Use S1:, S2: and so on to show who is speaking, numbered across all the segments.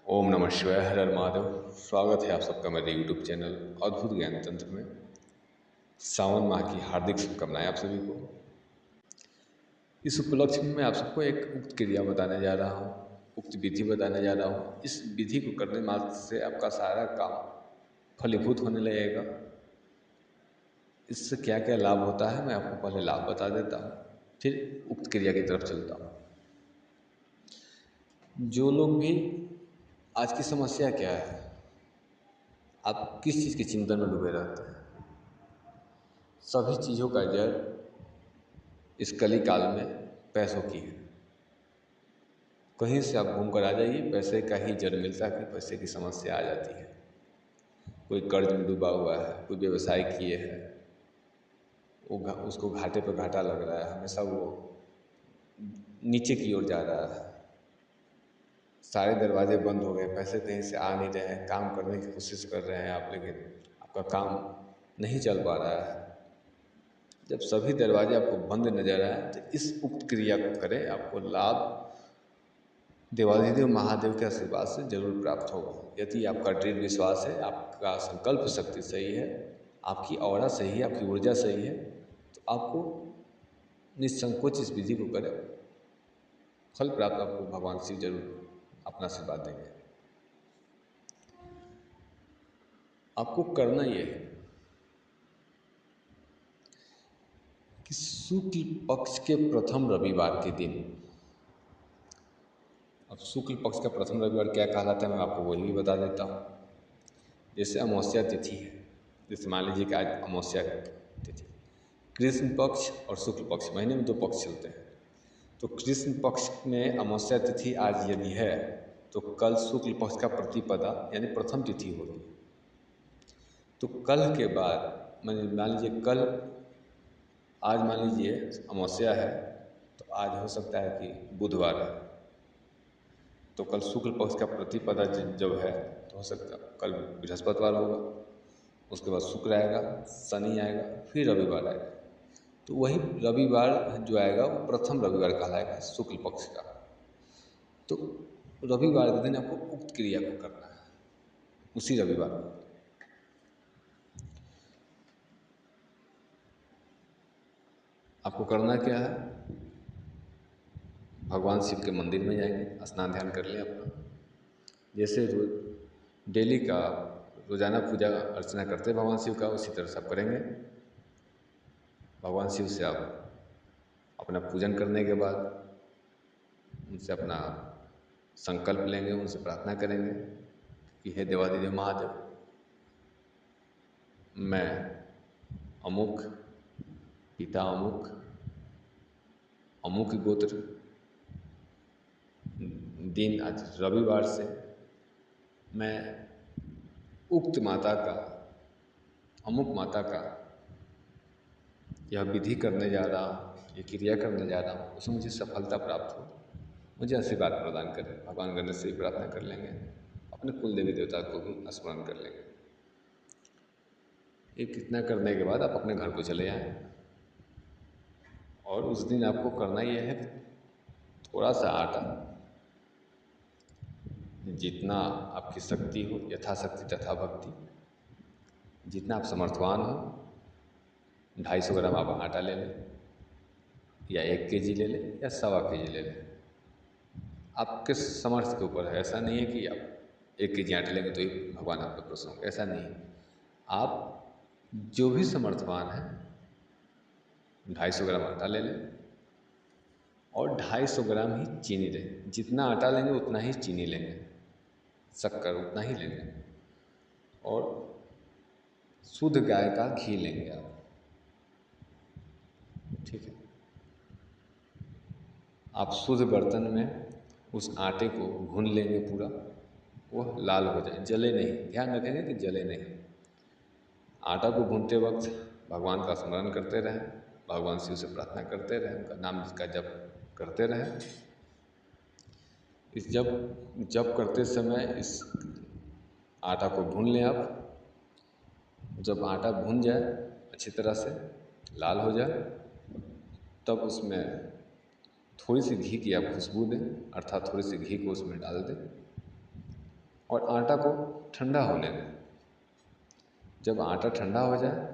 S1: ओम नमः शिवाय। हर हर महादेव। स्वागत है आप सबका मेरे यूट्यूब चैनल अद्भुत ज्ञान तंत्र में। सावन माह की हार्दिक शुभकामनाएं आप सभी को। इस उपलक्ष्य में मैं आप सबको एक उक्त क्रिया बताने जा रहा हूँ, उक्त विधि बताने जा रहा हूँ। इस विधि को करने मात्र से आपका सारा काम फलीभूत होने लगेगा। इससे क्या क्या लाभ होता है मैं आपको पहले लाभ बता देता हूँ, फिर उक्त क्रिया की तरफ चलता हूँ। जो लोग भी आज की समस्या क्या है, आप किस चीज़ के चिंतन में डूबे रहते हैं? सभी चीज़ों का जड़ इस कली काल में पैसों की है। कहीं से आप घूम कर आ जाइए, पैसे का ही जड़ मिलता है कि पैसे की समस्या आ जाती है। कोई कर्ज में डूबा हुआ है, कोई व्यवसाय किए है, उसको घाटे पर घाटा लग रहा है, हमेशा वो नीचे की ओर जा रहा है। सारे दरवाजे बंद हो गए, पैसे कहीं से आ नहीं रहे हैं, काम करने की कोशिश कर रहे हैं आप, लेकिन आपका काम नहीं चल पा रहा है। जब सभी दरवाजे आपको बंद नजर आए तो इस उक्त क्रिया को करें, आपको लाभ देवाधिदेव महादेव के आशीर्वाद से जरूर प्राप्त होगा। यदि आपका दृढ़ विश्वास है, आपका संकल्प शक्ति सही है, आपकी ऑरा सही है, आपकी ऊर्जा सही है, तो आपको निसंकोच इस विधि को करें। फल प्राप्त आपको भगवान शिव जरूर अपना आशीर्वाद देंगे। आपको करना यह है कि शुक्ल पक्ष के प्रथम रविवार के दिन, अब शुक्ल पक्ष का प्रथम रविवार क्या कहलाता है मैं आपको वही भी बता देता हूँ। जैसे अमावस्या तिथि है, जैसे मान लीजिए कि आज अमावस्या तिथि, कृष्ण पक्ष और शुक्ल पक्ष, महीने में 2 पक्ष चलते हैं। तो कृष्ण पक्ष में अमावस्या तिथि आज यदि है तो कल शुक्ल पक्ष का प्रतिपदा यानी प्रथम तिथि होगी। तो कल के बाद मान लीजिए कल, आज मान लीजिए अमावस्या है तो आज हो सकता है कि बुधवार है, तो कल शुक्ल पक्ष का प्रतिपदा जब है तो हो सकता है कल बृहस्पतिवार होगा, उसके बाद शुक्र आएगा, शनि आएगा, फिर रविवार आएगा। तो वही रविवार जो आएगा वो प्रथम रविवार कहलाएगा शुक्ल पक्ष का। तो रविवार के दिन आपको उक्त क्रिया को करना है, उसी रविवार को। आपको करना क्या है, भगवान शिव के मंदिर में जाएंगे, स्नान ध्यान कर लें अपना, जैसे डेली का रोज़ाना पूजा अर्चना करते हैं भगवान शिव का, उसी तरह सब करेंगे। भगवान शिव से आप अपना पूजन करने के बाद उनसे अपना संकल्प लेंगे, उनसे प्रार्थना करेंगे कि हे देवाधिदेव महादेव, मैं अमुक पिता अमुक अमुक गोत्र दिन आज रविवार से मैं उक्त माता का, अमुक माता का यह विधि करने जा रहा हूँ, ये क्रिया करने जा रहा हूँ, उसमें मुझे सफलता प्राप्त हो, मुझे आशीर्वाद प्रदान करें। भगवान गणेश से भी प्रार्थना कर लेंगे, अपने कुल देवी देवता को भी स्मरण कर लेंगे। ये कितना करने के बाद आप अपने घर को चले आएँ और उस दिन आपको करना यह है थोड़ा सा आटा, जितना आपकी शक्ति हो, यथाशक्ति तथा भक्ति, जितना आप समर्थवान हो, 250 ग्राम आप आटा ले लें, या 1 केजी ले लें, या 1.25 केजी ले लें, आपके सामर्थ्य के ऊपर है। ऐसा नहीं है कि आप 1 केजी आटा लेंगे तो ही भगवान आप पर प्रसन्न होंगे, ऐसा नहीं है। आप जो भी समर्थवान है 250 ग्राम आटा ले लें और 250 ग्राम ही चीनी लें। जितना आटा लेंगे उतना ही चीनी लेंगे, शक्कर उतना ही लेंगे, और शुद्ध गाय का घी लेंगे आप, ठीक है। आप शुद्ध बर्तन में उस आटे को भून लेंगे, पूरा वो लाल हो जाए, जले नहीं, ध्यान रखेंगे कि जले नहीं। आटा को भूनते वक्त भगवान का स्मरण करते रहें, भगवान शिव से प्रार्थना करते रहें, उनका नाम का जप करते रहें। इस जप करते समय इस आटा को भून लें आप। जब आटा भून जाए, अच्छी तरह से लाल हो जाए, तब उसमें थोड़ी सी घी की आप खुशबू दें, अर्थात थोड़ी सी घी को उसमें डाल दें। और आटा को ठंडा होने दें। जब आटा ठंडा हो जाए,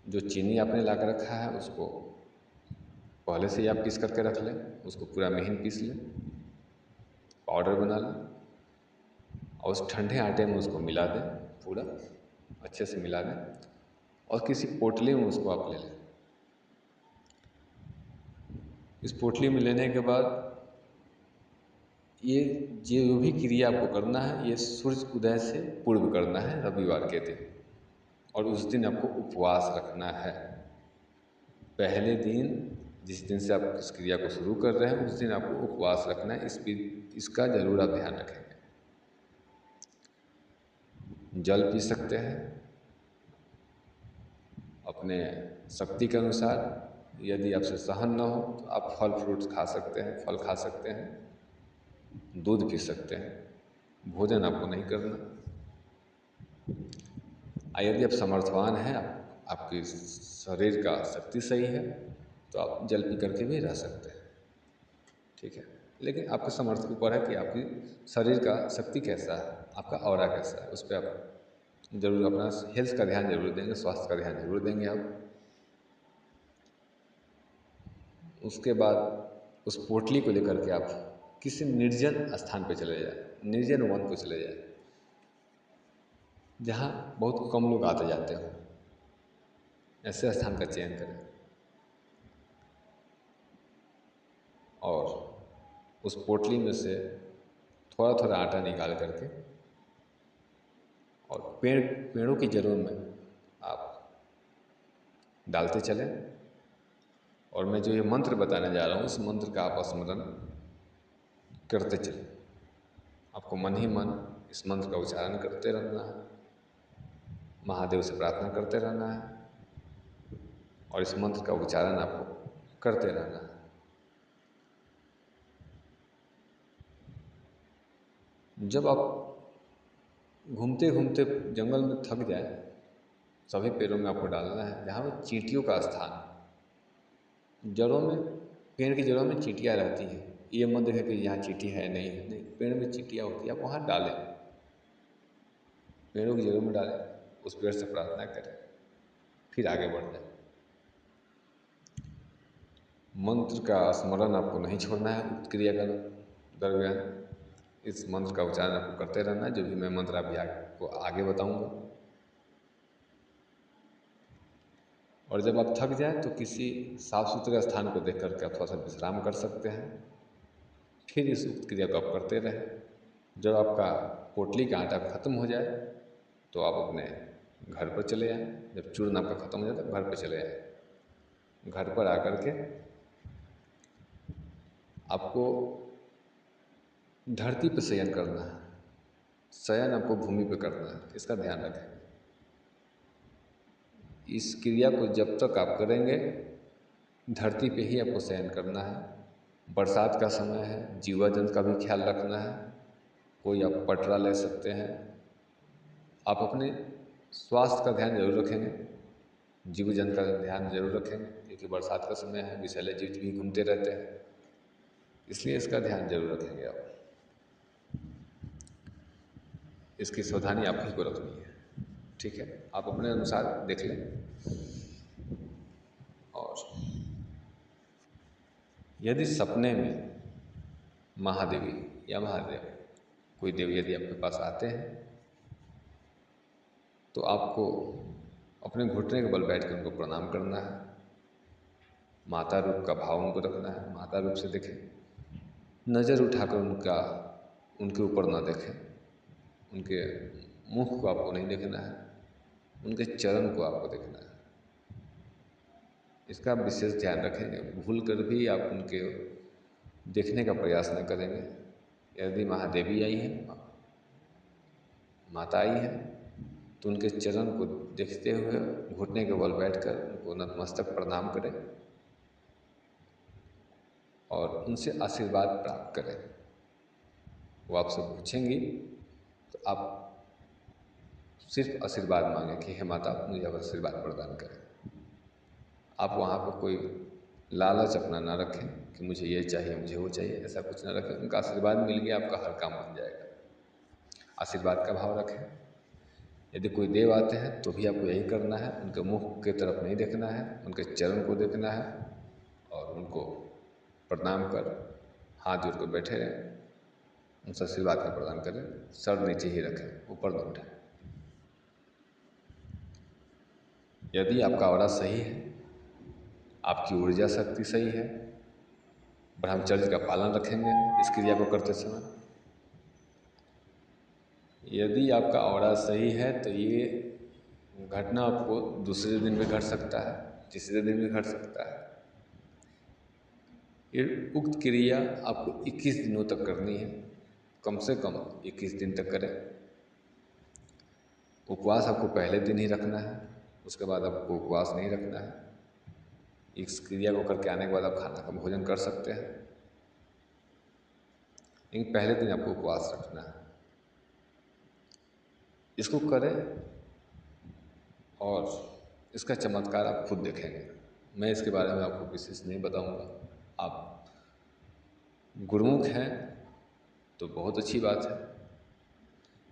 S1: जो चीनी आपने ला कर रखा है उसको पहले से ही आप पीस करके रख लें, उसको पूरा महीन पीस लें, पाउडर बना लें और उस ठंडे आटे में उसको मिला दें, पूरा अच्छे से मिला दें और किसी पोटली में उसको आप ले लें। इस पोटली में लेने के बाद ये जो भी क्रिया आपको करना है, ये सूर्य उदय से पूर्व करना है रविवार के दिन, और उस दिन आपको उपवास रखना है। पहले दिन जिस दिन से आप इस क्रिया को शुरू कर रहे हैं उस दिन आपको उपवास रखना है। इसका ज़रूर आप ध्यान रखेंगे। जल पी सकते हैं अपने शक्ति के अनुसार। यदि आपसे सहन न हो तो आप फल फ्रूट्स खा सकते हैं, फल खा सकते हैं, दूध पी सकते हैं। भोजन आपको नहीं करना। यदि आप समर्थवान हैं, आपके शरीर का शक्ति सही है, तो आप जल पी करके भी रह सकते हैं, ठीक है। लेकिन आपके सामर्थ्य के ऊपर है कि आपकी शरीर का शक्ति कैसा है, आपका ऑरा कैसा है, उस पर आप जरूर अपना हेल्थ का ध्यान जरूर देंगे, स्वास्थ्य का ध्यान जरूर देंगे आप। उसके बाद उस पोटली को लेकर के आप किसी निर्जन स्थान पे चले जाए, निर्जन वन को चले जाए, जहाँ बहुत कम लोग आते जाते हो, ऐसे स्थान का चयन करें और उस पोटली में से थोड़ा थोड़ा आटा निकाल करके और पेड़ों की जड़ों में आप डालते चलें। और मैं जो ये मंत्र बताने जा रहा हूँ, इस मंत्र का आप स्मरण करते चलें। आपको मन ही मन इस मंत्र का उच्चारण करते रहना है, महादेव से प्रार्थना करते रहना है और इस मंत्र का उच्चारण आपको करते रहना है। जब आप घूमते घूमते जंगल में थक जाए, सभी पेड़ों में आपको डालना है जहाँ वो चींटियों का स्थान, जड़ों में, पेड़ की जड़ों में चींटियाँ रहती हैं। ये मत देखें कि यहाँ चींटी है, नहीं है, नहीं, पेड़ में चींटियाँ होती है, आप वहाँ डालें, पेड़ों की जड़ों में डालें, उस पेड़ से प्रार्थना करें, फिर आगे बढ़ जाए। मंत्र का स्मरण आपको नहीं छोड़ना है उक्त क्रिया का दरमियान। इस मंत्र का उच्चारण आपको करते रहना है, जो भी मैं मंत्र अभी आपको आगे बताऊंगा। और जब आप थक जाए तो किसी साफ सुथरे स्थान को देख करके आप थोड़ा सा विश्राम कर सकते हैं, फिर इस उक्त क्रिया को आप करते रहें। जब आपका पोटली का आटा खत्म हो जाए तो आप अपने घर पर चले आएँ। जब चूर्ण आपका ख़त्म हो जाए तो घर पर चले आएँ। घर पर आकर के आपको धरती पर शयन करना है, शयन आपको भूमि पर करना है, इसका ध्यान रखें। इस क्रिया को जब तक आप करेंगे धरती पे ही आपको शयन करना है। बरसात का समय है, जीव जंतु का भी ख्याल रखना है। कोई आप पटरा ले सकते हैं। आप अपने स्वास्थ्य का ध्यान जरूर रखेंगे, जीव जंतु का ध्यान जरूर रखेंगे, क्योंकि बरसात का समय है, विषैले जीव भी घूमते रहते हैं, इसलिए इसका ध्यान जरूर रखेंगे आप। इसकी सावधानी आप ही को रखनी है, ठीक है। आप अपने अनुसार देख लें। और यदि सपने में महादेवी या महादेव, कोई देव यदि आपके पास आते हैं तो आपको अपने घुटने के बल बैठ कर उनको प्रणाम करना है। माता रूप का भाव उनको रखना है, माता रूप से देखें, नज़र उठाकर उनके ऊपर ना देखें, उनके मुख को आपको नहीं देखना है, उनके चरण को आपको देखना है। इसका विशेष ध्यान रखेंगे। भूल कर भी आप उनके देखने का प्रयास न करेंगे। यदि महादेवी आई हैं, माता आई है, तो उनके चरण को देखते हुए घुटने के बल बैठकर उनको नतमस्तक प्रणाम करें और उनसे आशीर्वाद प्राप्त करें। वो आपसे पूछेंगी तो आप सिर्फ आशीर्वाद मांगें कि हे माता मुझे अब आशीर्वाद प्रदान करें। आप वहाँ पर कोई लालच अपना ना रखें कि मुझे ये चाहिए, मुझे वो चाहिए, ऐसा कुछ ना रखें। उनका आशीर्वाद मिल गया, आपका हर काम बन जाएगा। आशीर्वाद का भाव रखें। यदि कोई देव आते हैं तो भी आपको यही करना है, उनके मुख की तरफ नहीं देखना है, उनके चरण को देखना है और उनको प्रणाम कर हाथ जोड़ कर बैठे रहें, उनसे आशीर्वाद का प्रदान करें, सर नीचे ही रखें, ऊपर न उठाएं। यदि आपका ऑरा सही है, आपकी ऊर्जा शक्ति सही है, ब्रह्मचर्य का पालन रखेंगे इस क्रिया को करते समय। यदि आपका ऑरा सही है तो ये घटना आपको दूसरे दिन भी घट सकता है, तीसरे दिन भी घट सकता है। ये उक्त क्रिया आपको 21 दिनों तक करनी है, कम से कम 21 दिन तक करें। उपवास आपको पहले दिन ही रखना है, उसके बाद आपको उपवास नहीं रखना है। इस क्रिया को करके आने के बाद आप खाना का भोजन कर सकते हैं, लेकिन पहले दिन आपको उपवास रखना है। इसको करें और इसका चमत्कार आप खुद देखेंगे। मैं इसके बारे में आपको विशेष नहीं बताऊंगा। आप गुरुमुख हैं तो बहुत अच्छी बात है,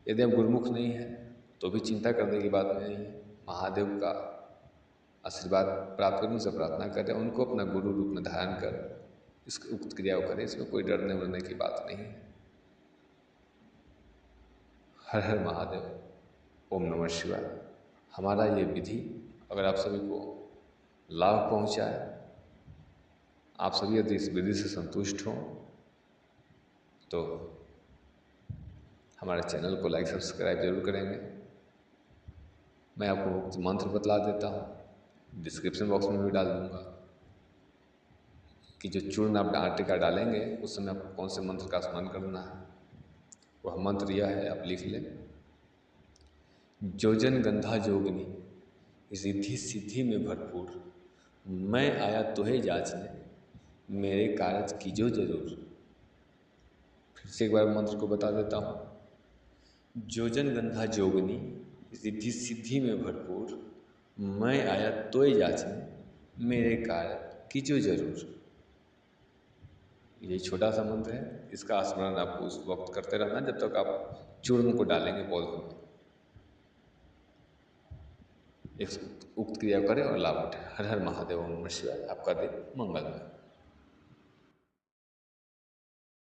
S1: यदि आप गुरुमुख नहीं हैं तो भी चिंता करने की बात नहीं है। महादेव का आशीर्वाद प्राप्त करने से प्रार्थना करें, उनको अपना गुरु रूप में धारण कर इस उक्त क्रिया को करें। इसमें कोई डरने वरने की बात नहीं है। हर हर महादेव, ओम नमः शिवाय। हमारा ये विधि अगर आप सभी को लाभ पहुंचाए, आप सभी यदि इस विधि से संतुष्ट हों तो हमारे चैनल को लाइक सब्सक्राइब जरूर करेंगे। मैं आपको मंत्र बतला देता हूँ, डिस्क्रिप्शन बॉक्स में भी डाल दूँगा कि जो चूर्ण आप आटे का डालेंगे उस समय आपको कौन से मंत्र का स्मरण करना है। वह मंत्र यह है, आप लिख लें। जोजन गंधा जोगनी रिद्धि सिद्धि में भरपूर, मैं आया तोहे जाचने, मेरे कारज कीजो जरूर। फिर से एक बार मंत्र को बता देता हूँ। जोजन गंधा जोगनी रिद्धि सिद्धि में भरपूर, मैं आया तोहे जाचने, मेरे कारज कीजो जरूर। ये छोटा सा मंत्र है, इसका स्मरण आपको उस वक्त करते रहना जब तक आप चूर्ण को डालेंगे पौधों में। एक उक्त क्रिया करें और लाभ उठाएं। हर हर महादेव, ओम नमः शिवाय। आपका दिन मंगलमय।